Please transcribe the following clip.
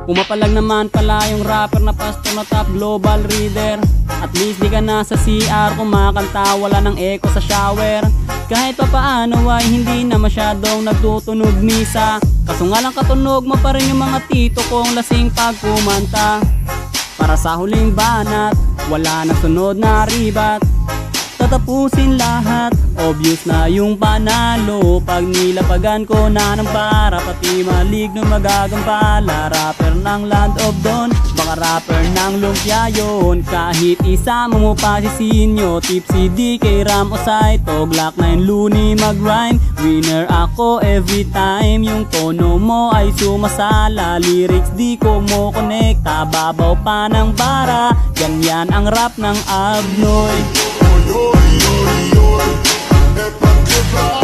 Pumapalag naman pala yung rapper na pastor na top global reader. At least di ka na sa CR kumakanta, wala ng echo sa shower. Kahit pa paano ay hindi na masyadong nagtutunog misa. Kaso nga lang katunog mo pa rin yung mga tito kong lasing pag kumanta. Para sa huling banat, wala na sunod na ribat. Tatapusin lahat, obvious na yung panalo. Pag nilapagan ko na ng para, pati maligno magagampala. Rapper ng Land of Dawn, baka rapper ng lumpia yun. Kahit isama mo pa si Sinyo, Tipsy DK, Ram o Saito, Glock 9 Looney mag-rhyme. Winner ako every time, yung tono mo ay sumasala. Lyrics di ko mo konekta, babaw pa ng bara. Ganyan ang rap ng Abnoy. Yoy, yoy, yoy, epat kita